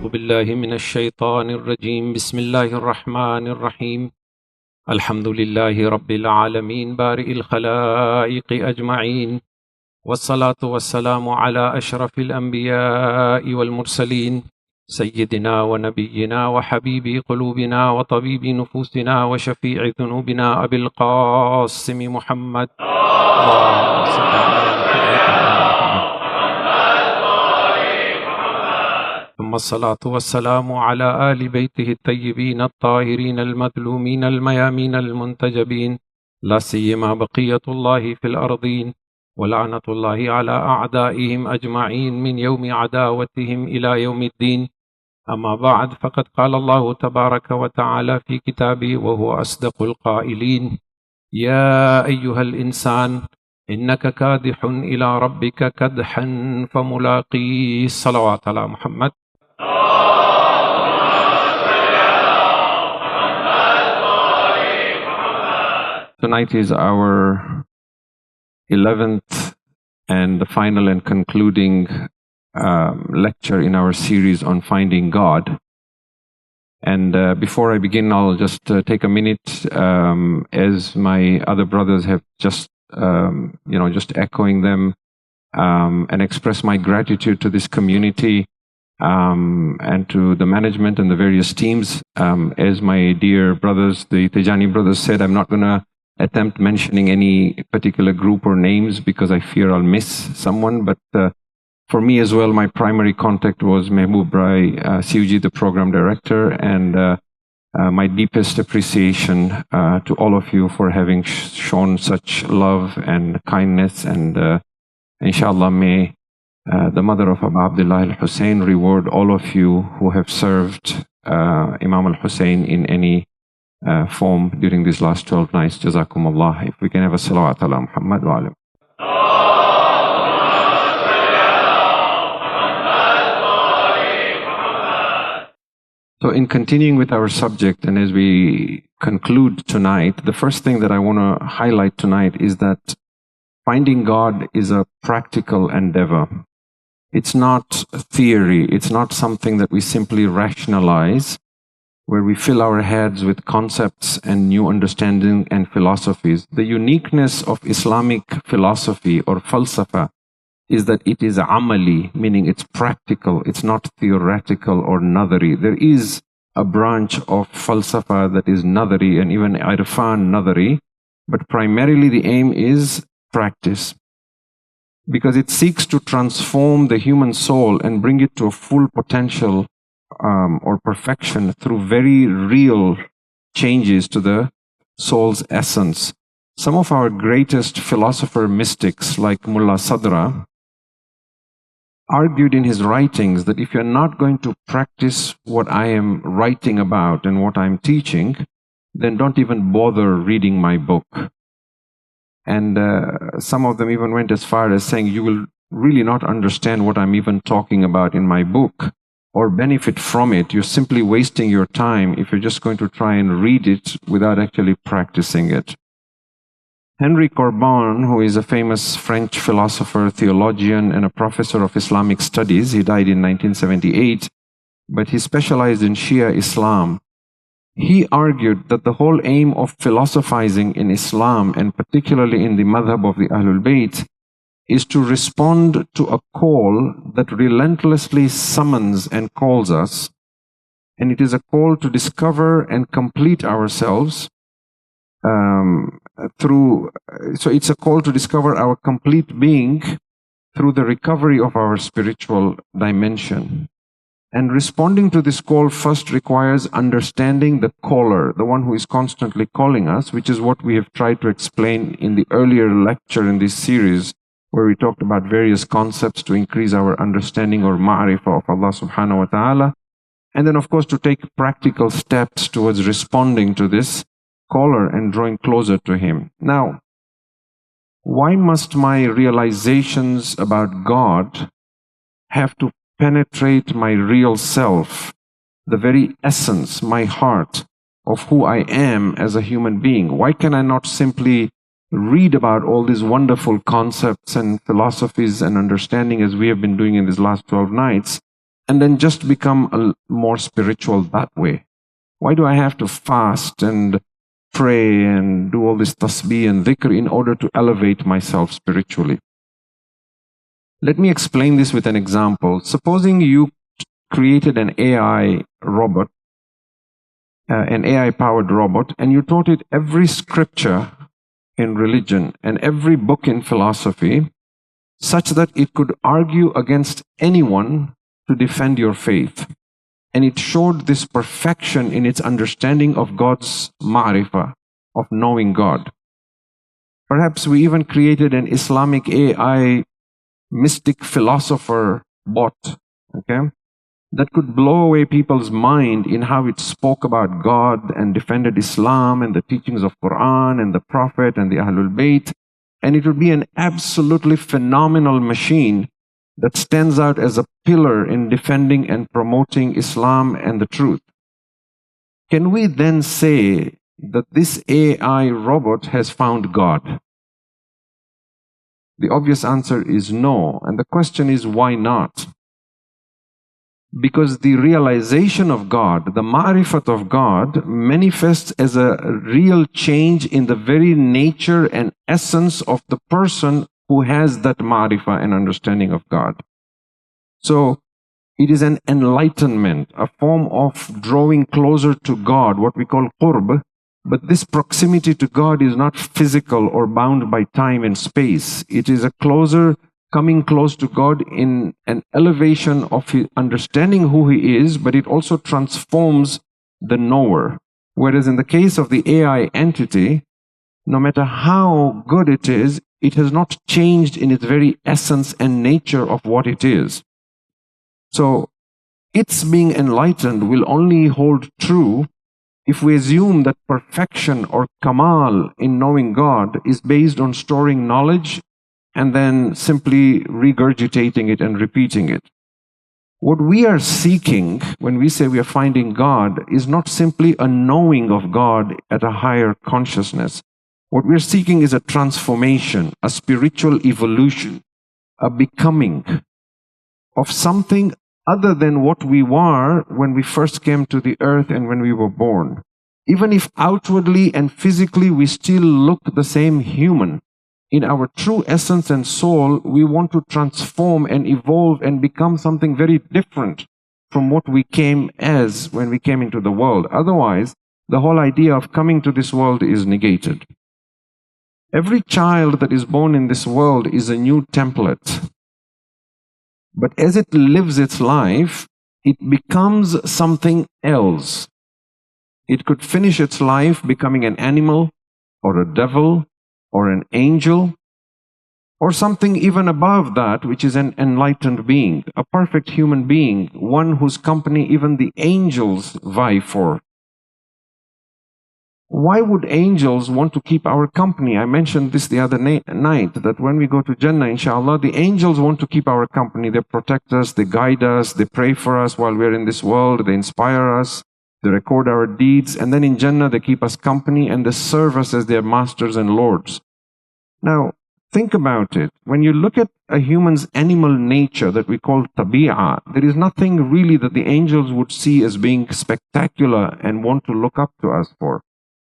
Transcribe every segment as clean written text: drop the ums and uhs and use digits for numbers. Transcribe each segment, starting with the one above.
أعوذ بالله من الشيطان الرجيم بسم الله الرحمن الرحيم الحمد لله رب العالمين بارئ الخلائق أجمعين والصلاة والسلام على أشرف الأنبياء والمرسلين سيدنا ونبينا وحبيب قلوبنا وطبيب نفوسنا وشفيع ذنوبنا أبي القاسم محمد اللهم صل على ثم الصلاة والسلام على آل بيته الطيبين الطاهرين المظلومين الميامين المنتجبين لا سيما بقية الله في الأرضين ولعنة الله على أعدائهم أجمعين من يوم عداوتهم إلى يوم الدين أما بعد فقد قال الله تبارك وتعالى في كتابه وهو أصدق القائلين يا أيها الإنسان إنك كادح إلى ربك كدحا فملاقيه صلوات على محمد. Tonight is our 11th and the final and concluding lecture in our series on finding God. And before I begin, I'll just take a minute, as my other brothers have just, just echoing them, and express my gratitude to this community and to the management and the various teams. As my dear brothers, the Tijani brothers said, I'm not going to attempt mentioning any particular group or names because I fear I'll miss someone. But for me as well, my primary contact was Mehboob Rai Siuji, the program director, and my deepest appreciation to all of you for having shown such love and kindness. And inshallah, may the mother of Abu Abdullah al-Hussein reward all of you who have served Imam al-Hussein in any form during these last 12 nights. Jazakumullah. If we can have a salawat ala Muhammad wa alim. So in continuing with our subject, and as we conclude tonight, the first thing that I want to highlight tonight is that finding God is a practical endeavor. It's not a theory. It's not something that we simply rationalize, where we fill our heads with concepts and new understanding and philosophies. The uniqueness of Islamic philosophy or falsafa is that it is amali, meaning it's practical. It's not theoretical or nadari. There is a branch of falsafa that is nadari and even irfan nadari, but primarily the aim is practice, because it seeks to transform the human soul and bring it to a full potential or perfection through very real changes to the soul's essence. Some of our greatest philosopher mystics, like Mullah Sadra, argued in his writings that if you're not going to practice what I am writing about and what I'm teaching, then don't even bother reading my book. And some of them even went as far as saying, you will really not understand what I'm even talking about in my book or benefit from it. You're simply wasting your time if you're just going to try and read it without actually practicing it. Henry Corbin, who is a famous French philosopher, theologian, and a professor of Islamic studies, he died in 1978, but he specialized in Shia Islam. He argued that the whole aim of philosophizing in Islam, and particularly in the madhab of the Ahlul Bayt, is to respond to a call that relentlessly summons and calls us. And it is a call to discover and complete ourselves so it's a call to discover our complete being through the recovery of our spiritual dimension. And responding to this call first requires understanding the caller, the one who is constantly calling us, which is what we have tried to explain in the earlier lecture in this series, where we talked about various concepts to increase our understanding or ma'rifah of Allah subhanahu wa ta'ala. And then, of course, to take practical steps towards responding to this caller and drawing closer to Him. Now, why must my realizations about God have to penetrate my real self, the very essence, my heart of who I am as a human being? Why can I not simply read about all these wonderful concepts and philosophies and understanding as we have been doing in these last 12 nights, and then just become more spiritual that way? Why do I have to fast and pray and do all this tasbih and dhikr in order to elevate myself spiritually? Let me explain this with an example. Supposing you created an AI robot, an AI-powered robot, and you taught it every scripture in religion and every book in philosophy, such that it could argue against anyone to defend your faith. And it showed this perfection in its understanding of God's ma'rifah, of knowing God. Perhaps we even created an Islamic AI mystic philosopher bot, okay, that could blow away people's mind in how it spoke about God and defended Islam and the teachings of Quran and the Prophet and the Ahlul Bayt. And it would be an absolutely phenomenal machine that stands out as a pillar in defending and promoting Islam and the truth. Can we then say that this AI robot has found God? The obvious answer is no. And the question is, why not? Because the realization of God, the ma'rifat of God, manifests as a real change in the very nature and essence of the person who has that ma'rifah and understanding of God. So it is an enlightenment, a form of drawing closer to God, what we call qurb. But this proximity to God is not physical or bound by time and space. It is a coming close to God in an elevation of his understanding who He is, but it also transforms the knower. Whereas in the case of the AI entity, no matter how good it has not changed in its very essence and nature of what it is. So its being enlightened will only hold true if we assume that perfection or kamal in knowing God is based on storing knowledge and then simply regurgitating it and repeating it. What we are seeking when we say we are finding God is not simply a knowing of God at a higher consciousness. What we are seeking is a transformation, a spiritual evolution, a becoming of something other than what we were when we first came to the earth and when we were born. Even if outwardly and physically we still look the same human, in our true essence and soul, we want to transform and evolve and become something very different from what we came as when we came into the world. Otherwise, the whole idea of coming to this world is negated. Every child that is born in this world is a new template. But as it lives its life, it becomes something else. It could finish its life becoming an animal or a devil or an angel or something even above that, which is an enlightened being, a perfect human being, one whose company even the angels vie for. Why would angels want to keep our company? I mentioned this the other night, that when we go to Jannah, inshallah, the angels want to keep our company. They protect us, they guide us, they pray for us while we're in this world, they inspire us, they record our deeds, and then in Jannah they keep us company and they serve us as their masters and lords. Now, think about it. When you look at a human's animal nature that we call tabi'ah, there is nothing really that the angels would see as being spectacular and want to look up to us for.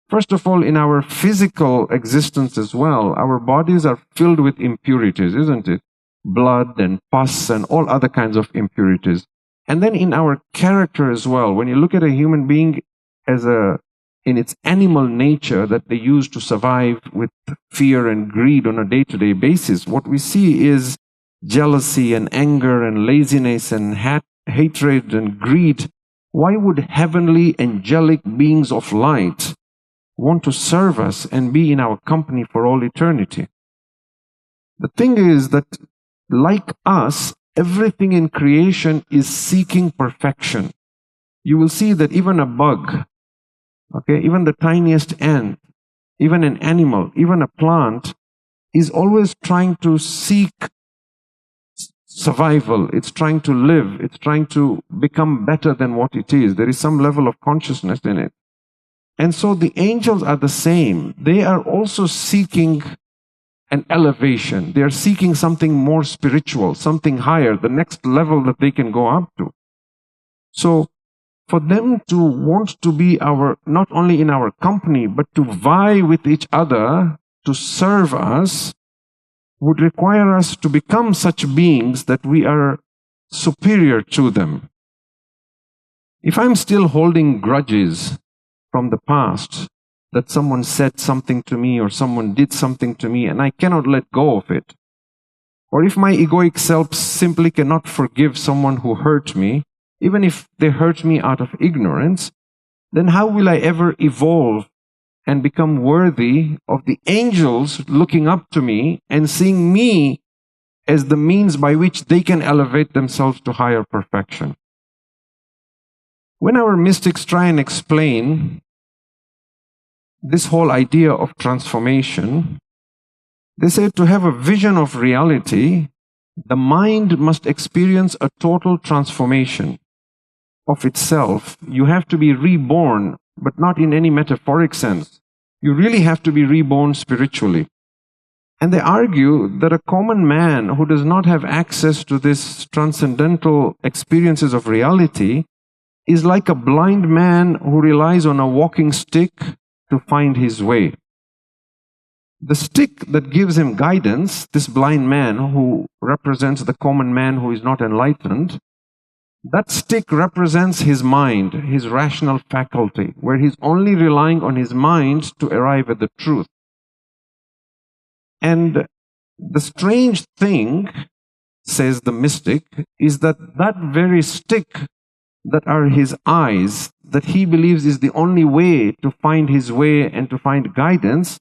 First of all, in our physical existence as well, our bodies are filled with impurities, isn't it? Blood and pus and all other kinds of impurities. And then in our character as well, when you look at a human being in its animal nature that they use to survive with fear and greed on a day-to-day basis, what we see is jealousy and anger and laziness and hatred and greed. Why would heavenly angelic beings of light want to serve us and be in our company for all eternity? The thing is that, like us, everything in creation is seeking perfection. You will see that even a bug, okay, even the tiniest ant, even an animal, even a plant, is always trying to seek survival. It's trying to live. It's trying to become better than what it is. There is some level of consciousness in it. And so the angels are the same. They are also seeking an elevation. They are seeking something more spiritual, something higher, the next level that they can go up to. So for them to want to be not only in our company, but to vie with each other to serve us, would require us to become such beings that we are superior to them. If I'm still holding grudges from the past, that someone said something to me or someone did something to me and I cannot let go of it, or if my egoic self simply cannot forgive someone who hurt me, even if they hurt me out of ignorance, then how will I ever evolve and become worthy of the angels looking up to me and seeing me as the means by which they can elevate themselves to higher perfection? When our mystics try and explain this whole idea of transformation, they say to have a vision of reality, the mind must experience a total transformation of itself. You have to be reborn, but not in any metaphoric sense. You really have to be reborn spiritually. And they argue that a common man who does not have access to this transcendental experiences of reality is like a blind man who relies on a walking stick to find his way. The stick that gives him guidance, this blind man who represents the common man who is not enlightened, that stick represents his mind, his rational faculty, where he's only relying on his mind to arrive at the truth. And the strange thing, says the mystic, is that that very stick that are his eyes, that he believes is the only way to find his way and to find guidance,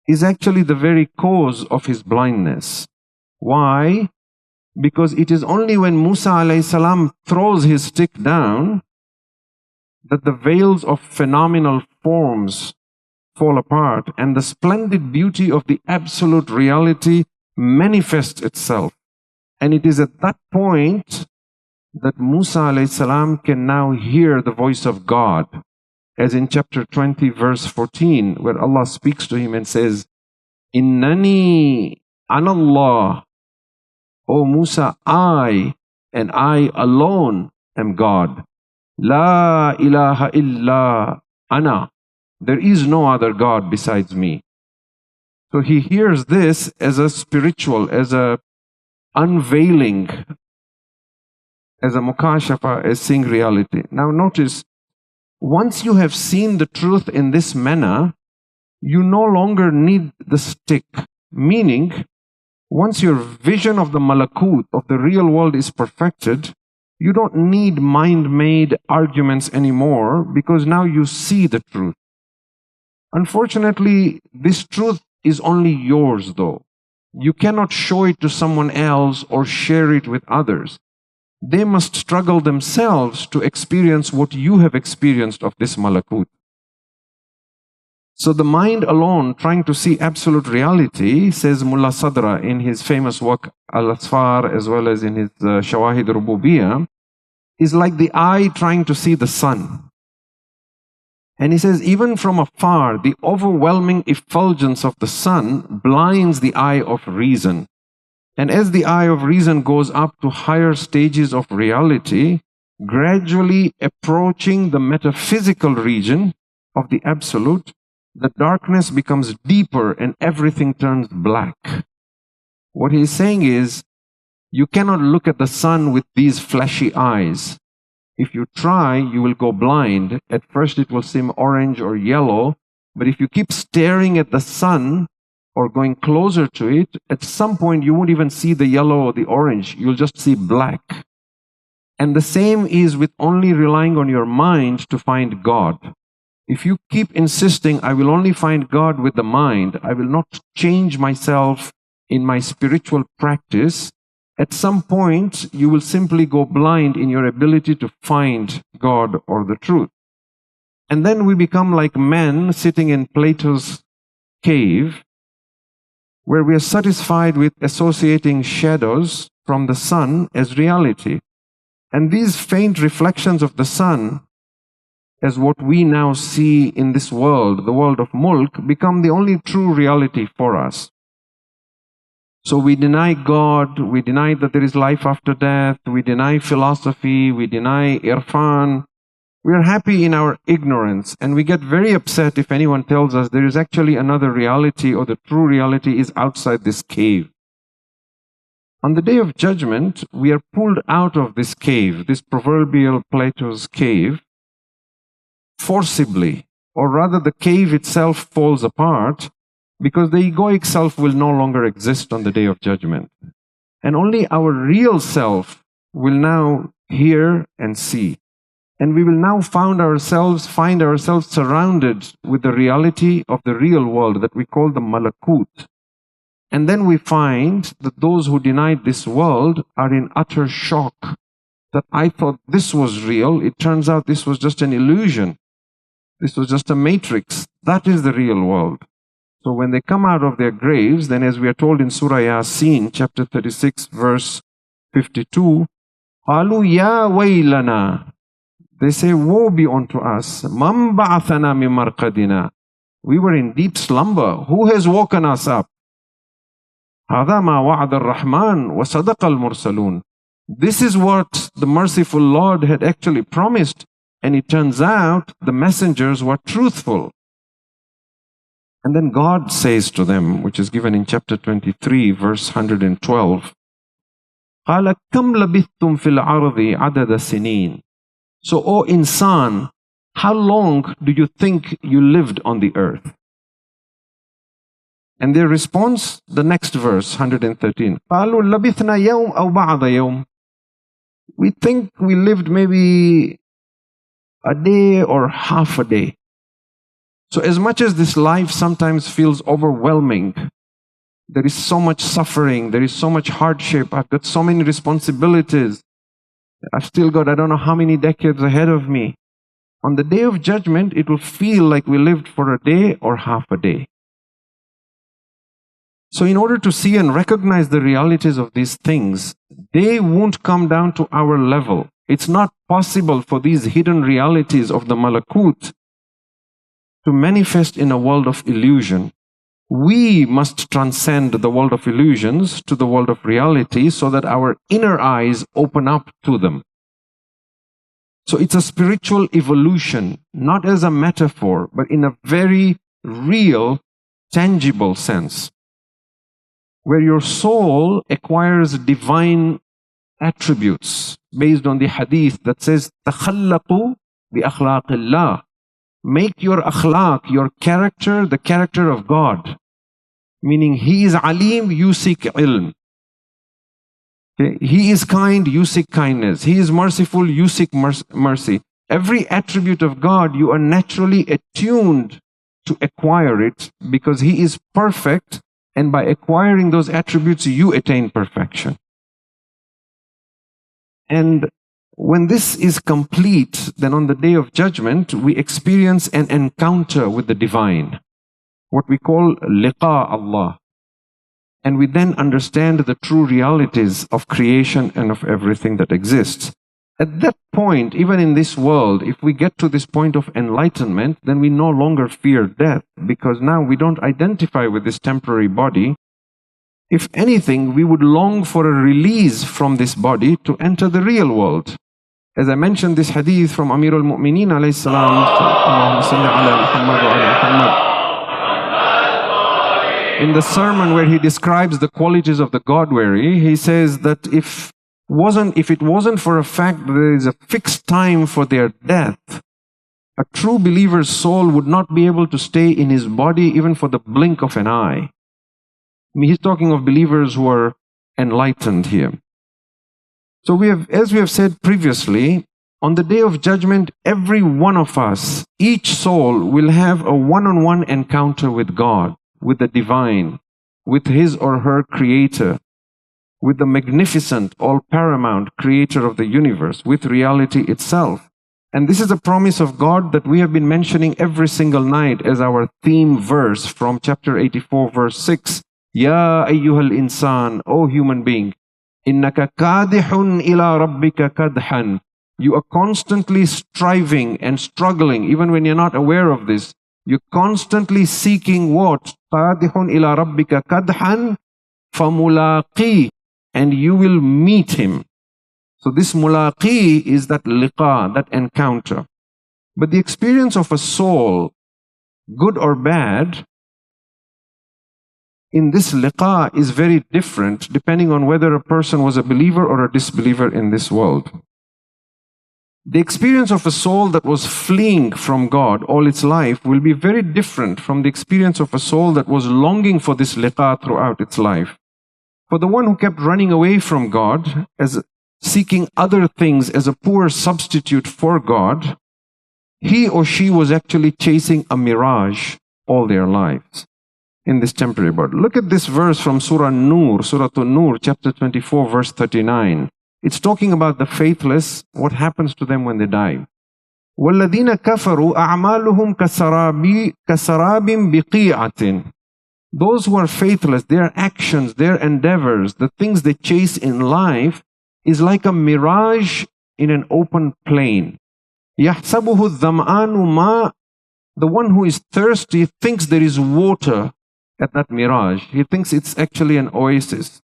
is actually the very cause of his blindness. Why? Because it is only when Musa alayhi salam throws his stick down that the veils of phenomenal forms fall apart and the splendid beauty of the absolute reality manifests itself. And it is at that point that Musa alayhi salam can now hear the voice of God, as in chapter 20 verse 14, where Allah speaks to him and says, Innani anallah, O Musa, I and I alone am God. La ilaha illa ana. There is no other God besides me. So he hears this as a spiritual, as a unveiling, as a mukashafa, as seeing reality. Now notice, once you have seen the truth in this manner, you no longer need the stick. Meaning, once your vision of the malakut, of the real world is perfected, you don't need mind-made arguments anymore, because now you see the truth. Unfortunately, this truth is only yours though. You cannot show it to someone else or share it with others. They must struggle themselves to experience what you have experienced of this malakut. So the mind alone, trying to see absolute reality, says Mullah Sadra in his famous work Al-Asfar, as well as in his Shawahid Rububiyah, is like the eye trying to see the sun. And he says, even from afar, the overwhelming effulgence of the sun blinds the eye of reason. And as the eye of reason goes up to higher stages of reality, gradually approaching the metaphysical region of the absolute, the darkness becomes deeper and everything turns black. What he is saying is, you cannot look at the sun with these fleshy eyes. If you try, you will go blind. At first it will seem orange or yellow, but if you keep staring at the sun or going closer to it, at some point you won't even see the yellow or the orange, you'll just see black. And the same is with only relying on your mind to find God. If you keep insisting, I will only find God with the mind, I will not change myself in my spiritual practice, at some point you will simply go blind in your ability to find God or the truth. And then we become like men sitting in Plato's cave, where we are satisfied with associating shadows from the sun as reality. And these faint reflections of the sun, as what we now see in this world, the world of mulk, become the only true reality for us. So we deny God, we deny that there is life after death, we deny philosophy, we deny irfan. We are happy in our ignorance, and we get very upset if anyone tells us there is actually another reality, or the true reality is outside this cave. On the day of judgment, we are pulled out of this cave, this proverbial Plato's cave, forcibly, or rather the cave itself falls apart, because the egoic self will no longer exist on the day of judgment. And only our real self will now hear and see. And we will now find ourselves surrounded with the reality of the real world that we call the malakut. And then we find that those who denied this world are in utter shock that I thought this was real. It turns out this was just an illusion. This was just a matrix. That is the real world. So when they come out of their graves, then as we are told in Surah Yasin, chapter 36, verse 52, قَالُوا يَا وَيْلَنَا. They say, woe be unto us. مَنْ بَعَثَنَا مِنْ مَرْقَدِنَا. We were in deep slumber. Who has woken us up? هَذَا مَا وَعَدَ الرَّحْمَنُ وَصَدَقَ الْمُرْسَلُونَ. This is what the merciful Lord had actually promised, and it turns out the messengers were truthful. And then God says to them, which is given in chapter 23, verse 112, قَالَ كَمْ لَبِثْتُمْ فِي الْعَرْضِ عَدَدَ سِنِينَ. So, O insan, how long do you think you lived on the earth? And their response, the next verse, 113, قَالُوا لَبِثْنَا يَوْمْ أَوْ بَعْضَ يَوْمْ. We think we lived maybe a day or half a day. So as much as this life sometimes feels overwhelming, there is so much suffering, there is so much hardship, I've got so many responsibilities, I've still got I don't know how many decades ahead of me. On the day of judgment, it will feel like we lived for a day or half a day. So in order to see and recognize the realities of these things, they won't come down to our level. It's not possible for these hidden realities of the malakut to manifest in a world of illusion. We must transcend the world of illusions to the world of reality so that our inner eyes open up to them. So it's a spiritual evolution, not as a metaphor, but in a very real, tangible sense, where your soul acquires divine attributes based on the hadith that says, تَخَلَّقُوا بِأَخْلَاقِ اللَّهِ. Make your akhlaq, your character, the character of God. Meaning, He is alim, you seek ilm. Okay? He is kind, you seek kindness. He is merciful, you seek mercy. Every attribute of God, you are naturally attuned to acquire it because He is perfect, and by acquiring those attributes, you attain perfection. And when this is complete, then on the day of judgment, we experience an encounter with the divine, what we call liqa Allah. And we then understand the true realities of creation and of everything that exists. At that point, even in this world, if we get to this point of enlightenment, then we no longer fear death, because now we don't identify with this temporary body. If anything, we would long for a release from this body to enter the real world. As I mentioned this hadith from Amir al-Mu'mineen alayhi salam, in the sermon where he describes the qualities of the God-weary, he says that if it wasn't for a fact that there is a fixed time for their death, a true believer's soul would not be able to stay in his body even for the blink of an eye. I mean, he's talking of believers who are enlightened here. So as we have said previously, on the day of judgment, every one of us, each soul will have a one-on-one encounter with God, with the divine, with his or her creator, with the magnificent, all-paramount creator of the universe, with reality itself. And this is a promise of God that we have been mentioning every single night as our theme verse from chapter 84, verse 6. Ya ayyuhal insan, O human being, innaka kadihun ila rabbika kadhan. You are constantly striving and struggling, even when you're not aware of this. You're constantly seeking what? Kadihun ila rabbika kadhan فَمُلَاقِي, and you will meet him. So this mulaqi is that liqa, that encounter. But the experience of a soul, good or bad, in this liqa is very different depending on whether a person was a believer or a disbeliever in this world. The experience of a soul that was fleeing from God all its life will be very different from the experience of a soul that was longing for this liqa throughout its life. For the one who kept running away from God, as seeking other things as a poor substitute for God, he or she was actually chasing a mirage all their lives in this temporary world. Look at this verse from Surah Nur, Surah An-Nur, chapter 24, verse 39. It's talking about the faithless, what happens to them when they die. وَالَّذِينَ كَفَرُوا أَعْمَالُهُمْ كَسَرَابٍ بِقِيعَةٍ. Those who are faithless, their actions, their endeavors, the things they chase in life is like a mirage in an open plain. يَحْسَبُهُ الظَّمْآنُ مَاءً. The one who is thirsty thinks there is water at that mirage. He thinks it's actually an oasis.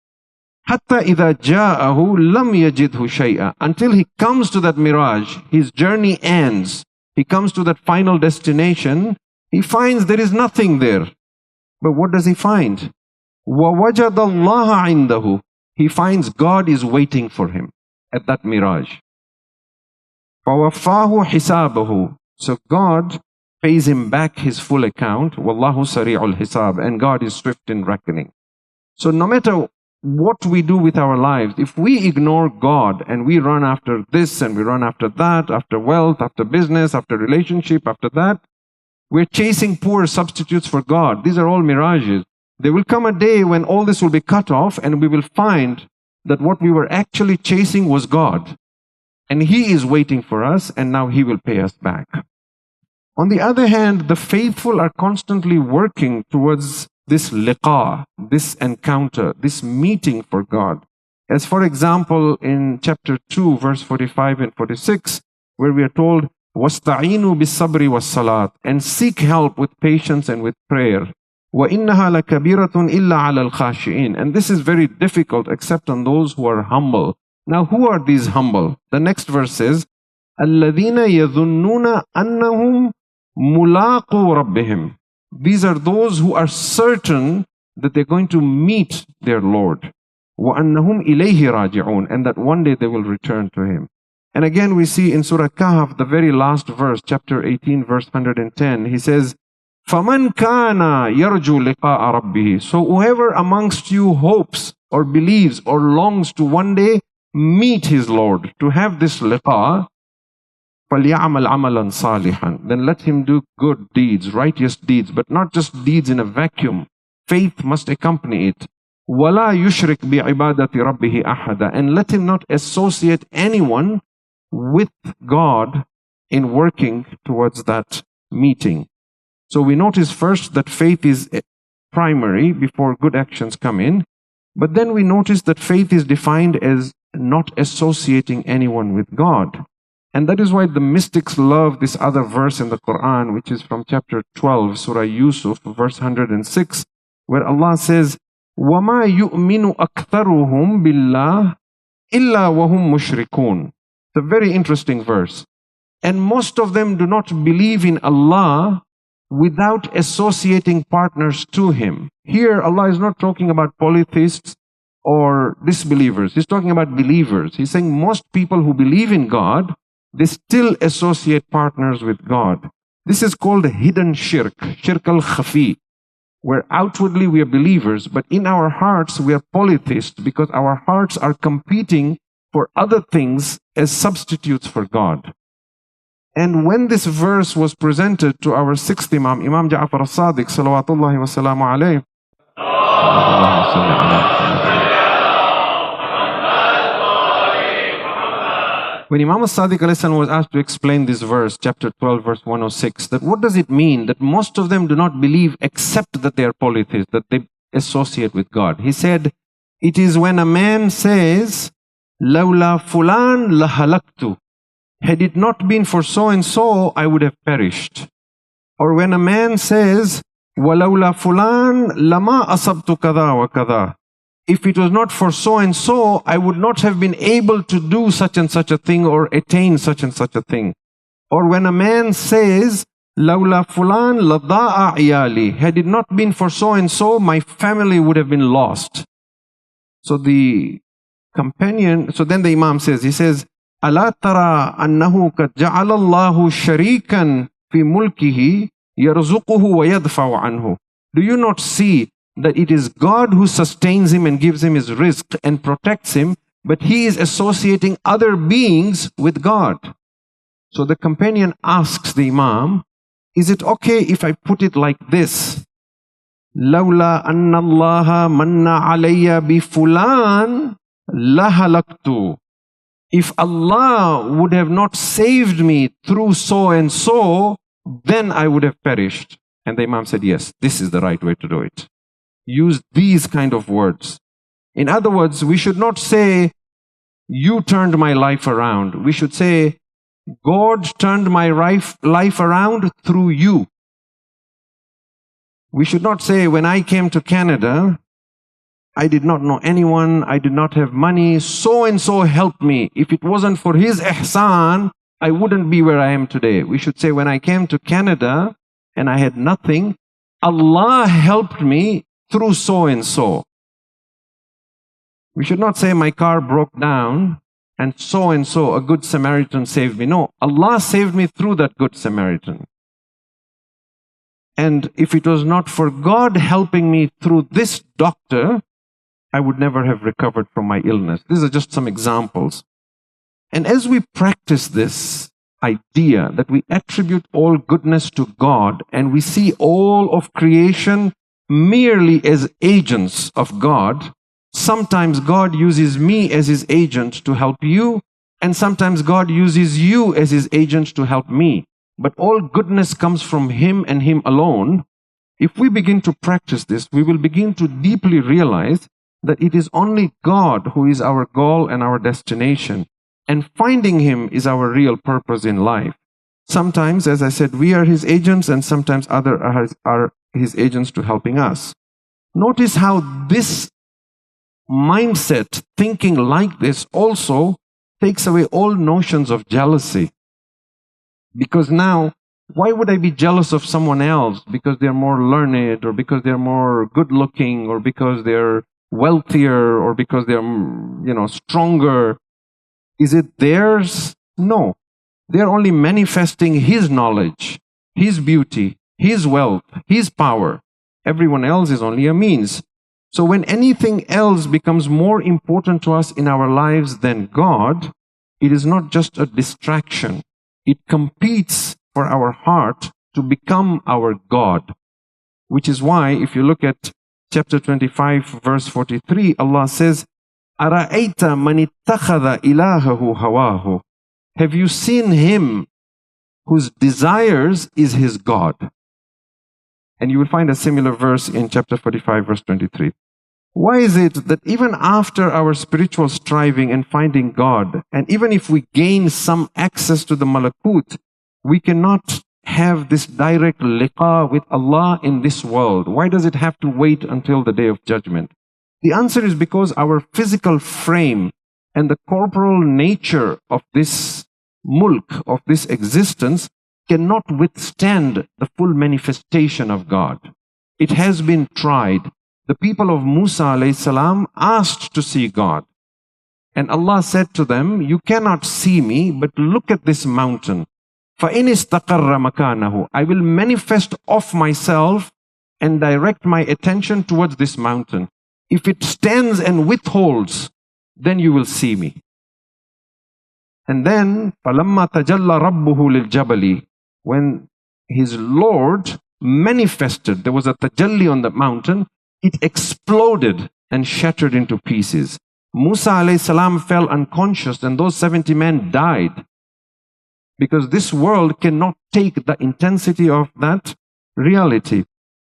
حَتَّى إِذَا جَاءَهُ لَمْ يَجِدْهُ شَيْئًا. Until he comes to that mirage, his journey ends. He comes to that final destination, he finds there is nothing there. But what does he find? وَوَجَدَ اللَّهَ عِنْدَهُ. He finds God is waiting for him at that mirage. فَوَفَّاهُ حِسَابَهُ. So God pays him back his full account. وَاللَّهُ سَرِيعُ الْحِسَابِ. And God is swift in reckoning. So no matter what we do with our lives, if we ignore God and we run after this and we run after that, after wealth, after business, after relationship, after that, we're chasing poor substitutes for God. These are all mirages. There will come a day when all this will be cut off and we will find that what we were actually chasing was God. And He is waiting for us, and now He will pay us back. On the other hand, the faithful are constantly working towards this liqa, this encounter, this meeting for God. As for example, in chapter 2, verse 45 and 46, where we are told, وَاسْتَعِينُوا بِالصَّبْرِ وَالصَّلَاةِ, and seek help with patience and with prayer. وَإِنَّهَا لَكَبِيرَةٌ إِلَّا عَلَى الْخَاشِئِينَ. And this is very difficult except on those who are humble. Now, who are these humble? The next verse says, الَّذِينَ يَظُنُّونَ أَنَّهُمْ مُلَاقُوا رَبِّهِمْ. These are those who are certain that they're going to meet their Lord. وَأَنَّهُمْ إِلَيْهِ رَاجِعُونَ. And that one day they will return to Him. And again we see in Surah Kahf, the very last verse, chapter 18, verse 110, He says, فَمَنْ كَانَ يَرْجُو لِقَاءَ رَبِّهِ. So whoever amongst you hopes or believes or longs to one day meet his Lord, to have this liqa, فَلْيَعْمَلْ عَمَلًا صَالِحًا. Then let him do good deeds, righteous deeds, but not just deeds in a vacuum. Faith must accompany it. وَلَا يُشْرِكْ بِعِبَادَةِ رَبِّهِ أَحَدًا. And let him not associate anyone with God in working towards that meeting. So we notice first that faith is primary before good actions come in. But then we notice that faith is defined as not associating anyone with God. And that is why the mystics love this other verse in the Quran, which is from chapter 12, Surah Yusuf, verse 106, where Allah says, وَمَا يُؤْمِنُ أَكْثَرُهُمْ بِاللَّهِ إِلَّا وَهُمْ مُشْرِكُونَ. It's a very interesting verse. And most of them do not believe in Allah without associating partners to Him. Here, Allah is not talking about polytheists or disbelievers. He's talking about believers. He's saying most people who believe in God, they still associate partners with God. This is called hidden shirk, shirk al-khafi, where outwardly we are believers, but in our hearts we are polytheists because our hearts are competing for other things as substitutes for God. And when this verse was presented to our sixth Imam, Imam Ja'far al-Sadiq, salawatullahi wa salamu alayhi, when Imam al-Sadiq was asked to explain this verse, chapter 12, verse 106, that what does it mean that most of them do not believe except that they are polytheists, that they associate with God? He said, it is when a man says, لَوْلَا فُلَانْ لَهَلَكْتُ. Had it not been for so and so, I would have perished. Or when a man says, وَلَوْلَا فُلَانْ لَمَا أَصَبْتُ كَذَا وَكَذَا. if it was not for so and so, I would not have been able to do such and such a thing or attain such and such a thing. Or when a man says, Lawla fulan lada'a iyali, had it not been for so and so, my family would have been lost. So the companion, so then the Imam says, he says, Ala tara annahu kad ja'ala Allahu sharikan fi mulkihi yarzuquhu wa yadfa'u anhu. Do you not see that it is God who sustains him and gives him his rizq and protects him, but he is associating other beings with God? So the companion asks the Imam, is it okay if I put it like this? Lawla anna Allaha manna alayya bi fulan lahalaktu. If Allah would have not saved me through so and so, then I would have perished. And the Imam said, yes, this is the right way to do it. Use these kind of words. In other words, we should not say, you turned my life around. We should say, God turned my life around through you. We should not say, when I came to Canada, I did not know anyone, I did not have money, so and so helped me. If it wasn't for his ihsan, I wouldn't be where I am today. We should say, when I came to Canada and I had nothing, Allah helped me through so and so. We should not say, my car broke down and so, a good Samaritan saved me. No, Allah saved me through that good Samaritan. And if it was not for God helping me through this doctor, I would never have recovered from my illness. These are just some examples. And as we practice this idea that we attribute all goodness to God and we see all of creation merely as agents of God, sometimes God uses me as his agent to help you, and sometimes God uses you as his agent to help me. But all goodness comes from him and him alone. If we begin to practice this, we will begin to deeply realize that it is only God who is our goal and our destination, and finding him is our real purpose in life. Sometimes, as I said, we are his agents, and sometimes others are his agents to helping us. Notice how this mindset, thinking like this, also takes away all notions of jealousy. Because now, why would I be jealous of someone else because they're more learned, or because they're more good looking, or because they're wealthier, or because they're, stronger? Is it theirs? No. They're only manifesting his knowledge, his beauty, his wealth, his power. Everyone else is only a means. So when anything else becomes more important to us in our lives than God, it is not just a distraction. It competes for our heart to become our God. Which is why, if you look at chapter 25, verse 43, Allah says, أَرَأَيْتَ مَنِ اتَّخَذَ إِلَهَهُ هَوَاهُ. Have you seen him whose desires is his God? And you will find a similar verse in chapter 45, verse 23. Why is it that even after our spiritual striving and finding God, and even if we gain some access to the malakut, we cannot have this direct liqa with Allah in this world? Why does it have to wait until the day of judgment? The answer is because our physical frame and the corporal nature of this mulk, of this existence, cannot withstand the full manifestation of God. It has been tried. The people of Musa alayhi salam asked to see God. And Allah said to them, you cannot see me, but look at this mountain. فَإِنِ اسْتَقَرَّ مَكَانَهُ. I will manifest of myself and direct my attention towards this mountain. If it stands and withholds, then you will see me. And then, فَلَمَّا تَجَلَّ رَبُّهُ لِلْجَبَلِ. When his Lord manifested, there was a tajalli on the mountain, it exploded and shattered into pieces. Musa alayhi salam fell unconscious, and those 70 men died. Because this world cannot take the intensity of that reality.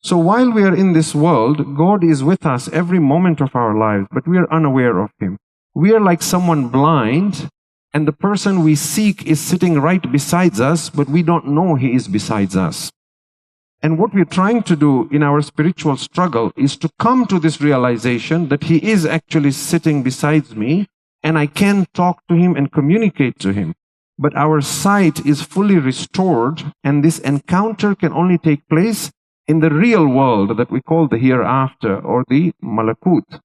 So while we are in this world, God is with us every moment of our lives, but we are unaware of him. We are like someone blind, and the person we seek is sitting right beside us, but we don't know he is beside us. And what we're trying to do in our spiritual struggle is to come to this realization that He is actually sitting beside me and I can talk to Him and communicate to Him. But our sight is fully restored, and this encounter can only take place in the real world that we call the hereafter or the malakut.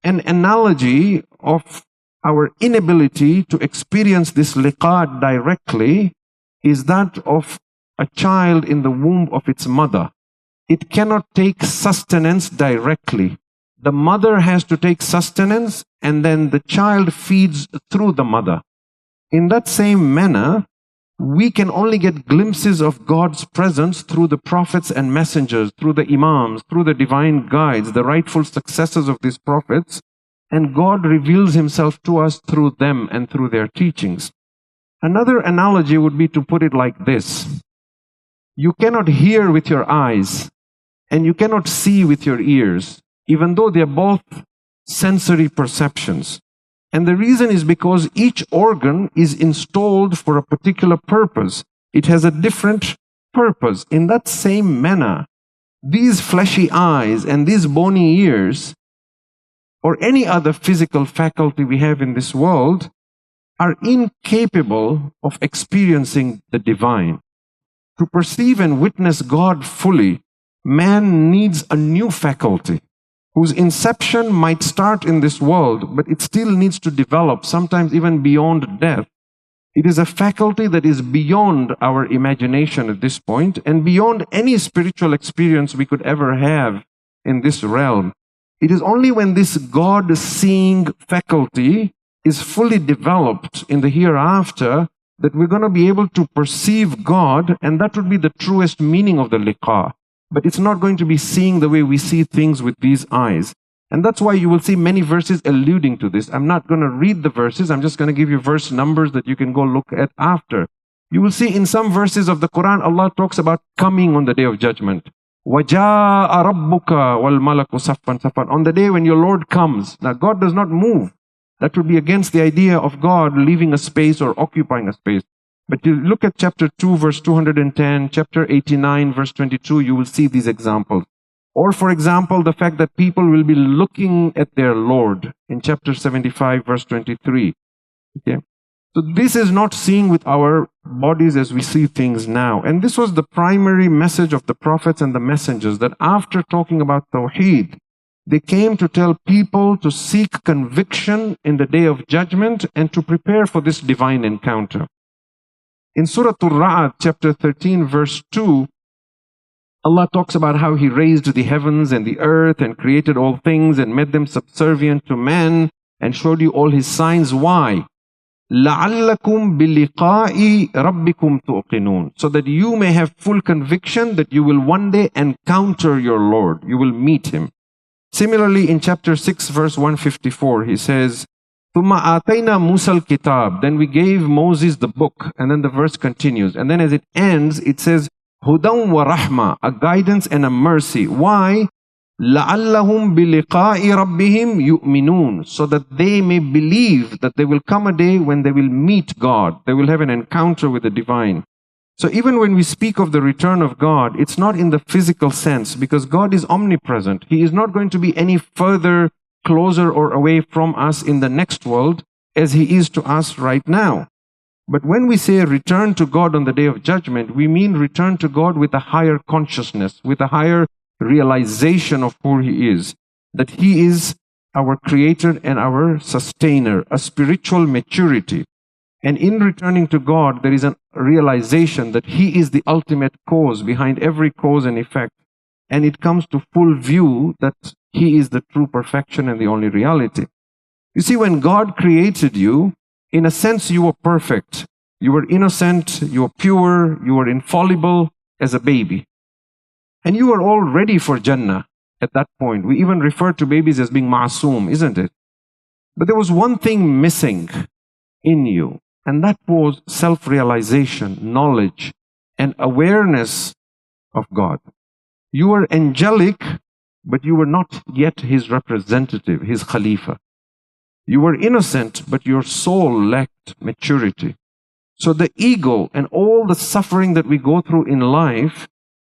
An analogy of our inability to experience this liqa directly is that of a child in the womb of its mother. It cannot take sustenance directly. The mother has to take sustenance, and then the child feeds through the mother. In that same manner, we can only get glimpses of God's presence through the prophets and messengers, through the imams, through the divine guides, the rightful successors of these prophets, and God reveals Himself to us through them and through their teachings. Another analogy would be to put it like this. You cannot hear with your eyes, and you cannot see with your ears, even though they are both sensory perceptions. And the reason is because each organ is installed for a particular purpose. It has a different purpose. In that same manner, these fleshy eyes and these bony ears, or any other physical faculty we have in this world, are incapable of experiencing the divine. To perceive and witness God fully, man needs a new faculty, whose inception might start in this world, but it still needs to develop, sometimes even beyond death. It is a faculty that is beyond our imagination at this point, and beyond any spiritual experience we could ever have in this realm. It is only when this God-seeing faculty is fully developed in the hereafter that we're going to be able to perceive God, and that would be the truest meaning of the liqa. But it's not going to be seeing the way we see things with these eyes. And that's why you will see many verses alluding to this. I'm not going to read the verses. I'm just going to give you verse numbers that you can go look at after. You will see in some verses of the Quran, Allah talks about coming on the day of judgment. وَجَاءَ رَبُّكَ وَالْمَلَكُ صَفًّا صَفًّا. On the day when your Lord comes. Now God does not move. That would be against the idea of God leaving a space or occupying a space. But you look at chapter 2, verse 210, chapter 89, verse 22, you will see these examples. Or, for example, the fact that people will be looking at their Lord in chapter 75, verse 23. Okay? So this is not seeing with our bodies as we see things now. And this was the primary message of the prophets and the messengers, that after talking about Tawheed, they came to tell people to seek conviction in the day of judgment and to prepare for this divine encounter. In Surah Al-Ra'd, chapter 13, verse 2, Allah talks about how He raised the heavens and the earth and created all things and made them subservient to man and showed you all His signs. Why? لَعَلَّكُمْ بِلِقَاءِ رَبِّكُمْ تُوقِنُونَ. So that you may have full conviction that you will one day encounter your Lord. You will meet Him. Similarly, in chapter 6, verse 154, He says, ثُمَّ آتَيْنَا مُوسَى الْكِتَابِ. Then we gave Moses the book. And then the verse continues. And then as it ends, it says, هُدًى وَرَحْمَةً. A guidance and a mercy. Why? لَعَلَّهُمْ بِلِقَاءِ رَبِّهِمْ يُؤْمِنُونَ. So that they may believe that there will come a day when they will meet God. They will have an encounter with the divine. So even when we speak of the return of God, it's not in the physical sense, because God is omnipresent. He is not going to be any further closer or away from us in the next world as He is to us right now. But when we say return to God on the day of judgment, we mean return to God with a higher consciousness, with a higher realization of who He is, that He is our creator and our sustainer, a spiritual maturity. And in returning to God, there is a realization that He is the ultimate cause behind every cause and effect. And it comes to full view that He is the true perfection and the only reality. You see, when God created you, in a sense you were perfect. You were innocent, you were pure, you were infallible as a baby. And you were all ready for Jannah at that point. We even refer to babies as being ma'soom, isn't it? But there was one thing missing in you, and that was self-realization, knowledge, and awareness of God. You were angelic, but you were not yet His representative, His Khalifa. You were innocent, but your soul lacked maturity. So the ego and all the suffering that we go through in life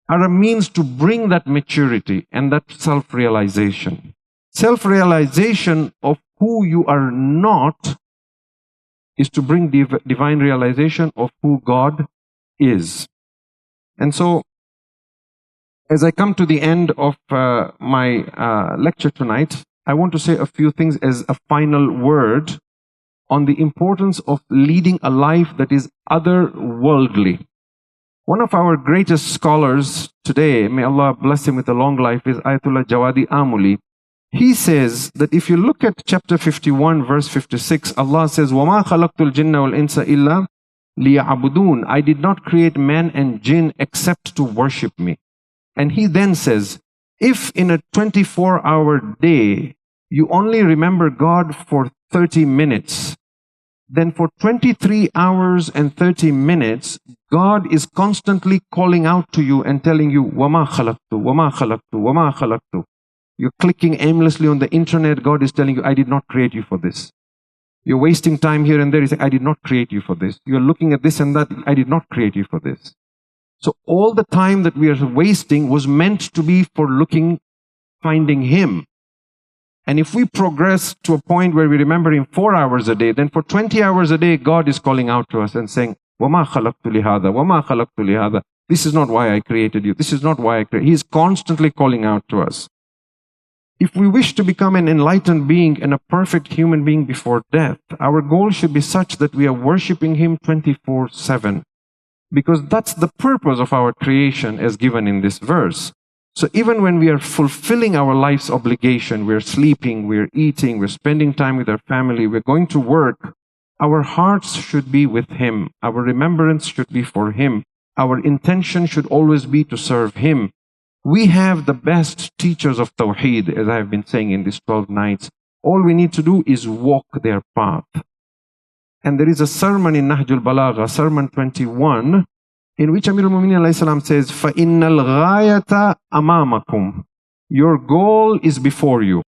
are a means to bring that maturity and that self-realization. Self-realization of who you are not is to bring divine realization of who God is. And so, as I come to the end of my lecture tonight, I want to say a few things as a final word on the importance of leading a life that is otherworldly. One of our greatest scholars today, may Allah bless him with a long life, is Ayatollah Jawadi Amuli. He says that if you look at chapter 51, verse 56, Allah says, وَمَا خَلَقْتُ الْجِنَّ وَالْإِنسَ إِلَّا لِيَعْبُدُونَ. I did not create man and jinn except to worship me. And he then says, if in a 24-hour day you only remember God for 30 minutes, then for 23 hours and 30 minutes, God is constantly calling out to you and telling you, وَمَا خَلَقْتُ وَمَا خَلَقْتُ وَمَا خَلَقْتُ. You're clicking aimlessly on the internet, God is telling you, I did not create you for this. You're wasting time here and there, He's saying, I did not create you for this. You're looking at this and that, I did not create you for this. So all the time that we are wasting was meant to be for finding Him. And if we progress to a point where we remember Him 4 hours a day, then for 20 hours a day, God is calling out to us and saying, وَمَا خَلَقْتُ لِهَذَا وَمَا خَلَقْتُ لِهَذَا. This is not why I created you. This is not why I created you. He is constantly calling out to us. If we wish to become an enlightened being and a perfect human being before death, our goal should be such that we are worshipping Him 24/7. Because that's the purpose of our creation as given in this verse. So even when we are fulfilling our life's obligation, we're sleeping, we're eating, we're spending time with our family, we're going to work, our hearts should be with Him. Our remembrance should be for Him. Our intention should always be to serve Him. We have the best teachers of Tawheed, as I have been saying in these 12 nights. All we need to do is walk their path. And there is a sermon in Nahjul Balagha, sermon 21, in which Amir al-Mu'mineen alayhi salam says, فَإِنَّ الْغَايَةَ أَمَامَكُمْ. Your goal is before you.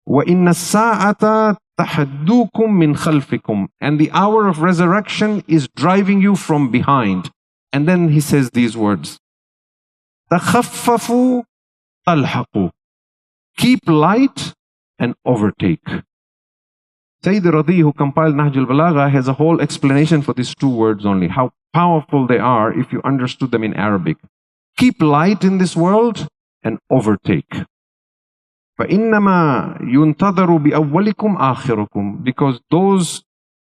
وَإِنَّ السَّاعَةَ تَحَدُّوكُمْ مِنْ خَلْفِكُمْ. And the hour of resurrection is driving you from behind. And then he says these words, تَخَفَّفُوا تَلْحَقُوا. Keep light and overtake. Sayyid Radi, who compiled Nahjul Balagha, has a whole explanation for these two words only, how powerful they are if you understood them in Arabic. Keep light in this world and overtake. فَإِنَّمَا يُنْتَظَرُ بِأَوَّلِكُمْ آخِرُكُمْ. Because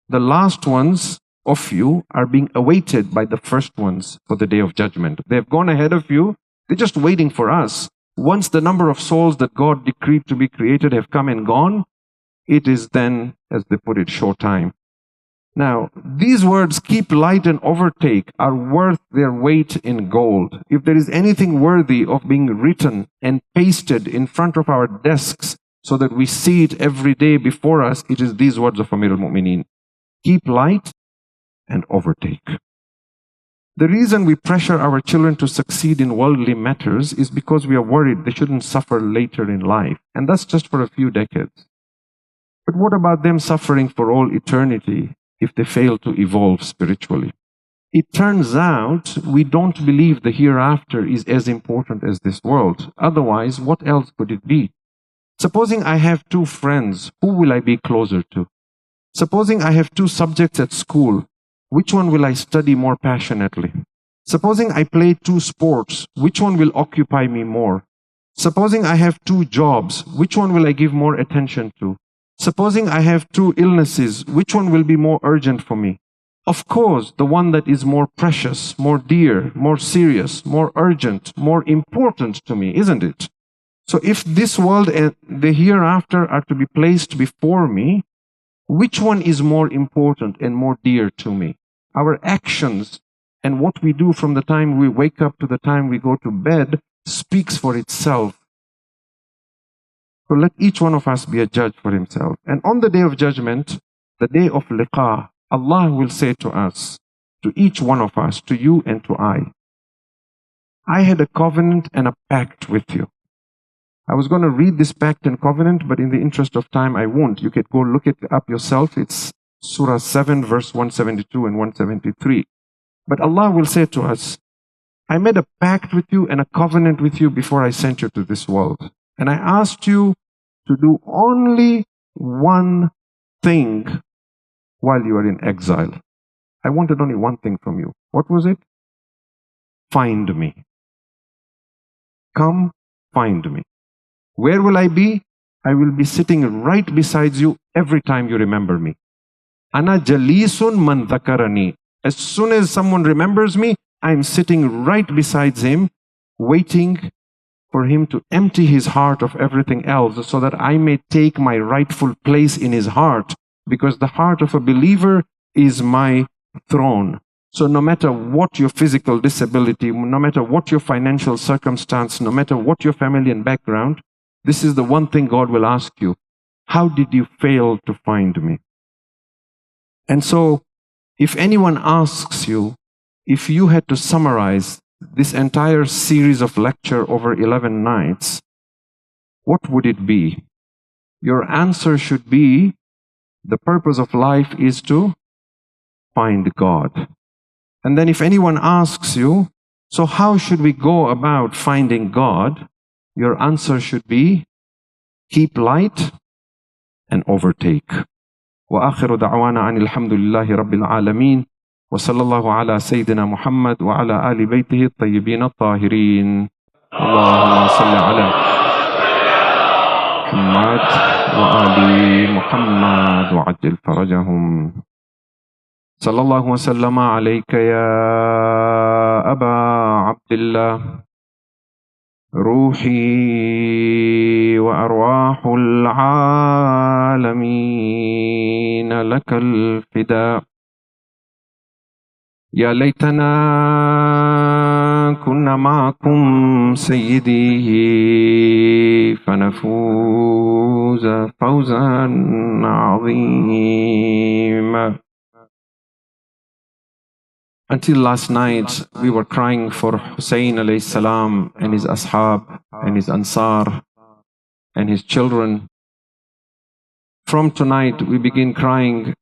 the last ones of you, are being awaited by the first ones for the Day of Judgment. They have gone ahead of you, they're just waiting for us. Once the number of souls that God decreed to be created have come and gone, it is then, as they put it, show time. Now, these words, keep light and overtake, are worth their weight in gold. If there is anything worthy of being written and pasted in front of our desks so that we see it every day before us, it is these words of Amir al-Mu'mineen. Keep light and overtake. The reason we pressure our children to succeed in worldly matters is because we are worried they shouldn't suffer later in life. And that's just for a few decades. But what about them suffering for all eternity if they fail to evolve spiritually? It turns out we don't believe the hereafter is as important as this world. Otherwise, what else could it be? Supposing I have two friends, who will I be closer to? Supposing I have two subjects at school, which one will I study more passionately? Supposing I play two sports, which one will occupy me more? Supposing I have two jobs, which one will I give more attention to? Supposing I have two illnesses, which one will be more urgent for me? Of course, the one that is more precious, more dear, more serious, more urgent, more important to me, isn't it? So if this world and the hereafter are to be placed before me, which one is more important and more dear to me? Our actions and what we do from the time we wake up to the time we go to bed speaks for itself. So let each one of us be a judge for himself. And on the Day of Judgment, the day of liqa, Allah will say to us, to each one of us, to you and to I had a covenant and a pact with you. I was going to read this pact and covenant, but in the interest of time, I won't. You can go look it up yourself. It's Surah 7, verse 172 and 173. But Allah will say to us, I made a pact with you and a covenant with you before I sent you to this world. And I asked you to do only one thing while you are in exile. I wanted only one thing from you. What was it? Find me. Come find me. Where will I be? I will be sitting right beside you every time you remember me. Ana jalisun man dhakarani. As soon as someone remembers me, I'm sitting right beside him, waiting for him to empty his heart of everything else so that I may take my rightful place in his heart, because the heart of a believer is my throne. So no matter what your physical disability, no matter what your financial circumstance, no matter what your family and background, this is the one thing God will ask you. How did you fail to find me? And so, if anyone asks you, if you had to summarize this entire series of lecture over 11 nights, what would it be? Your answer should be, the purpose of life is to find God. And then if anyone asks you, so how should we go about finding God? Your answer should be, keep light and overtake. وآخر دعوانا أن الحمد لله رب العالمين وصلى الله على سيدنا محمد وعلى آل بيته الطيبين الطاهرين. اللهم صل على محمد وآل محمد وعجل فرجهم. صلى الله وسلم عليك يا أبا عبد الله، روحي وأرواح العالمين لك الفداء. يا ليتنا كنا معكم سيدي فنفوز فوزا عظيما. Until last night, we were crying for Hussein alayhi salam and his ashab and his ansar and his children. From tonight, we begin crying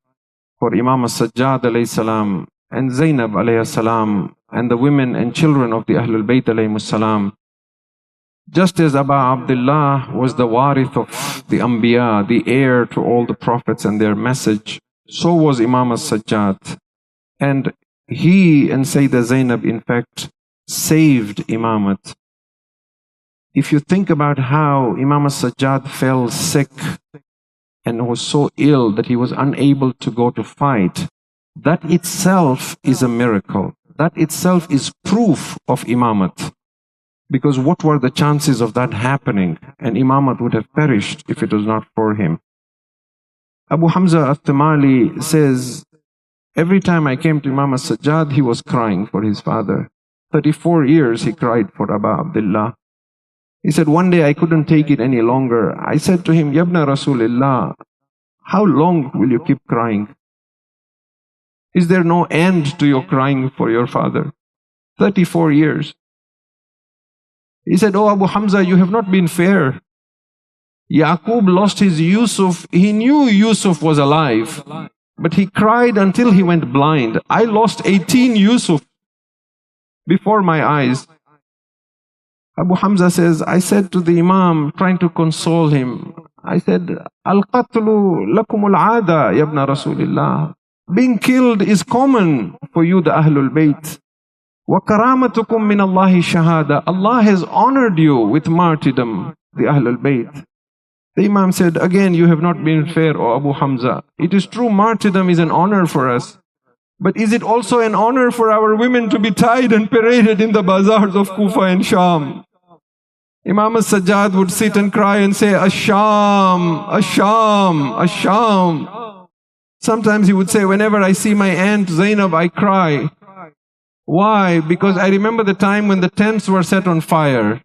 for Imam as-Sajjad alayhi salam and Zainab alayhi salam and the women and children of the Ahlul Bayt alayhi salam. Just as Aba Abdullah was the warith of the Anbiya, the heir to all the prophets and their message, so was Imam as-Sajjad. And he and Sayyidah Zainab, in fact, saved Imamat. If you think about how Imam as-Sajjad fell sick and was so ill that he was unable to go to fight, that itself is a miracle. That itself is proof of Imamat. Because what were the chances of that happening? And Imamat would have perished if it was not for him. Abu Hamza al-Tamali says, every time I came to Imam as-Sajjad, he was crying for his father. 34 years he cried for Aba Abdullah. He said, one day I couldn't take it any longer. I said to him, Yabna Rasulullah, how long will you keep crying? Is there no end to your crying for your father? 34 years. He said, oh Abu Hamza, you have not been fair. Yaqub lost his Yusuf. He knew Yusuf was alive, but he cried until he went blind. I lost 18 Yusuf before my eyes. Abu Hamza says, I said to the Imam, trying to console him, I said, Al-qatlu lakum al-aada, yabna Rasulillah. Being killed is common for you, the Ahlul Bayt. Wa karamatukum min Allahi shahada. Allah has honored you with martyrdom, the Ahlul Bayt. The Imam said, again, you have not been fair, O Abu Hamza. It is true, martyrdom is an honor for us. But is it also an honor for our women to be tied and paraded in the bazaars of Kufa and Sham? Imam as-Sajjad would sit and cry and say, Asham, Asham, Asham. Sometimes he would say, whenever I see my aunt Zainab, I cry. Why? Because I remember the time when the tents were set on fire.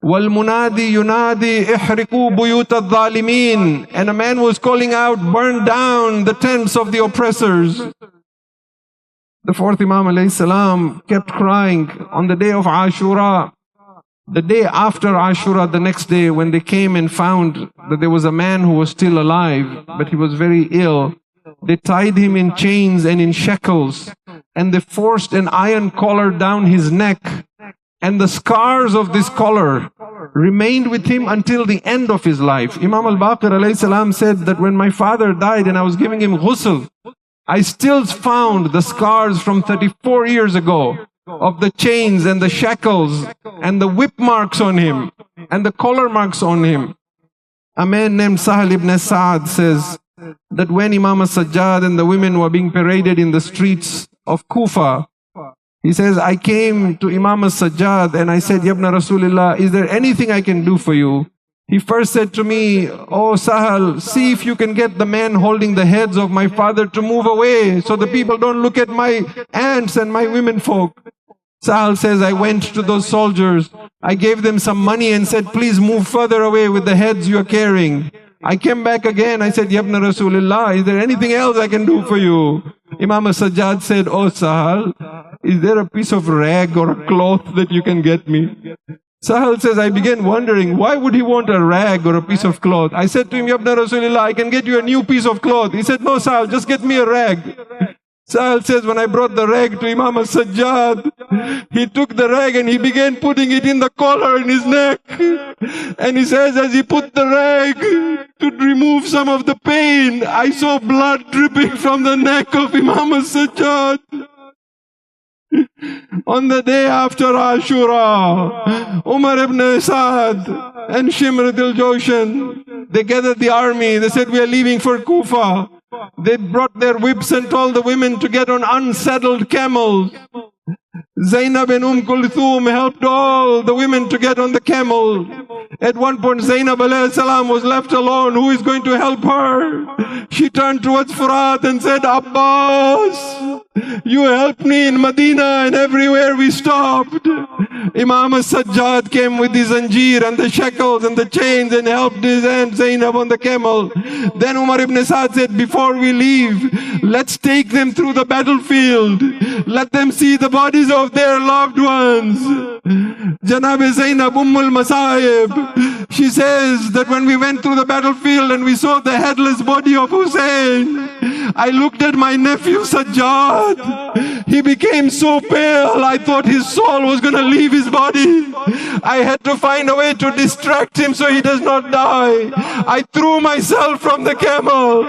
وَالْمُنَادِي يُنَادِي إِحْرِقُوا بُيُوتَ الظَّالِمِينَ. And a man was calling out, burn down the tents of the oppressors. The fourth Imam alayhi salam kept crying on the day of Ashura. The day after Ashura, the next day, when they came and found that there was a man who was still alive, but he was very ill, they tied him in chains and in shackles, and they forced an iron collar down his neck, And the scars of this collar remained with him until the end of his life. Imam al-Baqir alayhi salam said that when my father died and I was giving him ghusl, I still found the scars from 34 years ago of the chains and the shackles and the whip marks on him and the collar marks on him. A man named Sahal ibn Sa'ad says that when Imam al-Sajjad and the women were being paraded in the streets of Kufa, he says, I came to Imam al-Sajjad and I said, Yabna Rasulullah, is there anything I can do for you? He first said to me, oh Sahal, see if you can get the man holding the heads of my father to move away so the people don't look at my aunts and my women folk. Sahal says, I went to those soldiers, I gave them some money and said, please move further away with the heads you are carrying. I came back again, I said, Yabna Rasulullah, is there anything else I can do for you? Imam al-Sajjad said, oh Sahal, is there a piece of rag or a cloth that you can get me? Sahal says, I began wondering, why would he want a rag or a piece of cloth? I said to him, Yabna Rasulullah, I can get you a new piece of cloth. He said, no Sahal, just get me a rag. Sahal says, when I brought the rag to Imam al-Sajjad, he took the rag and he began putting it in the collar in his neck. And he says, as he put the rag to remove some of the pain, I saw blood dripping from the neck of Imam al-Sajjad. On the day after Ashura, Umar ibn Sa'ad and Shimr al-Jawshan, they gathered the army. They said, we are leaving for Kufa. They brought their whips and told the women to get on unsaddled camels. Zainab and Kulthum helped all the women to get on the camel. At one point, Zainab alayhi salam was left alone. Who is going to help her? She turned towards Furat and said, Abbas, you helped me in Medina and everywhere we stopped. Imam al-Sajjad came with the zanjeer and the shackles and the chains and helped his aunt Zainab on the camel. Then Umar ibn Sa'ad said, before we leave, let's take them through the battlefield. Let them see the bodies of their loved ones. Janab Zainab Ummul Masayib, she says that when we went through the battlefield and we saw the headless body of Hussein, I looked at my nephew Sajjad. He became so pale, I thought his soul was going to leave his body. I had to find a way to distract him so he does not die. I threw myself from the camel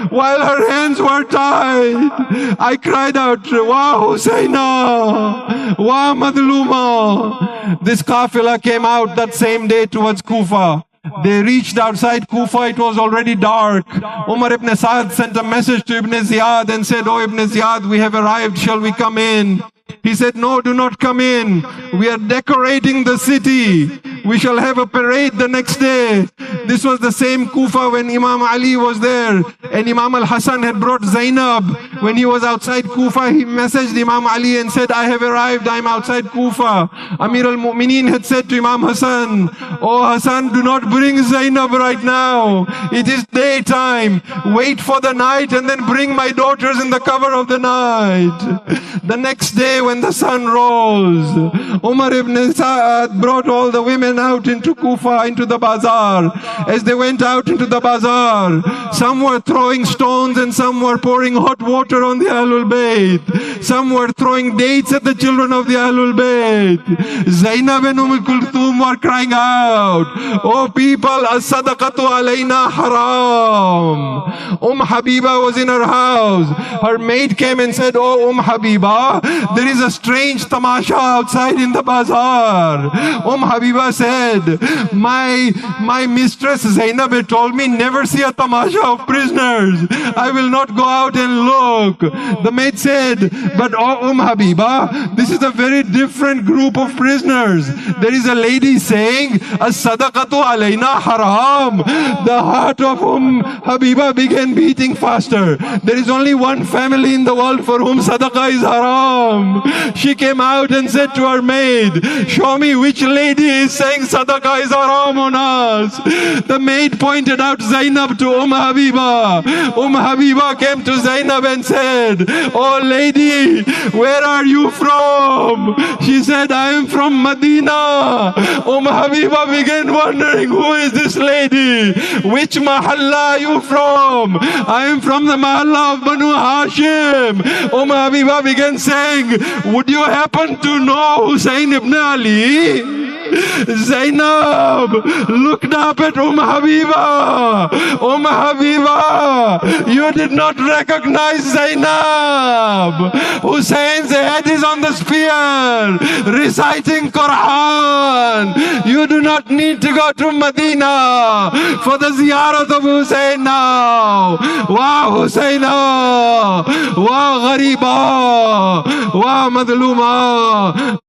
while her hands were tied. I cried out, Wa Husaina, Wa Madluma. This qafila came out that same day towards Kufa. They reached outside Kufa, it was already dark. Umar ibn Sa'ad sent a message to Ibn Ziyad and said, oh Ibn Ziyad, we have arrived, shall we come in? He said, no, do not come in. We are decorating the city. We shall have a parade the next day. This was the same Kufa when Imam Ali was there. And Imam al-Hasan had brought Zainab. When he was outside Kufa, he messaged Imam Ali and said, I have arrived, I am outside Kufa. Amir al-Mu'mineen had said to Imam Hassan, oh Hassan, do not bring Zainab right now. It is daytime. Wait for the night and then bring my daughters in the cover of the night. The next day when the sun rose, Umar ibn Sa'ad brought all the women out into Kufa, into the bazaar. As they went out into the bazaar, some were throwing stones and some were pouring hot water on the Ahlul Bayt. Some were throwing dates at the children of the Ahlul Bayt. Zainab and Kulthum were crying out, oh people, as-sadaqatu alayna haram. Habiba was in her house. Her maid came and said, oh Habiba, there is a strange tamasha outside in the bazaar. Habiba said, my mistress Zainab had told me never see a tamasha of prisoners. I will not go out and look. The maid said, but oh Habiba, this is a very different group of prisoners. There is a lady saying, as-sadaqatu alayna haram. The heart of Habiba began beating faster. There is only one family in the world for whom sadaqah is haram. She came out and said to her maid, show me which lady is saying Sadaqah is haram on us. The maid pointed out Zainab to Habiba. Habiba came to Zainab and said, oh lady, where are you from? She said, I am from Medina. Habiba began wondering, who is this lady? Which mahalla are you from? I am from the mahalla of Banu Hashim. Habiba began saying, would you happen to know Hussein ibn Ali? Zainab looked up at Habiba. Habiba, you did not recognize Zainab. Hussein's head is on the spear, reciting Quran. You do not need to go to Medina for the ziyarat of Hussein now. Wa Husseina, wa Ghariba, wa Madluma.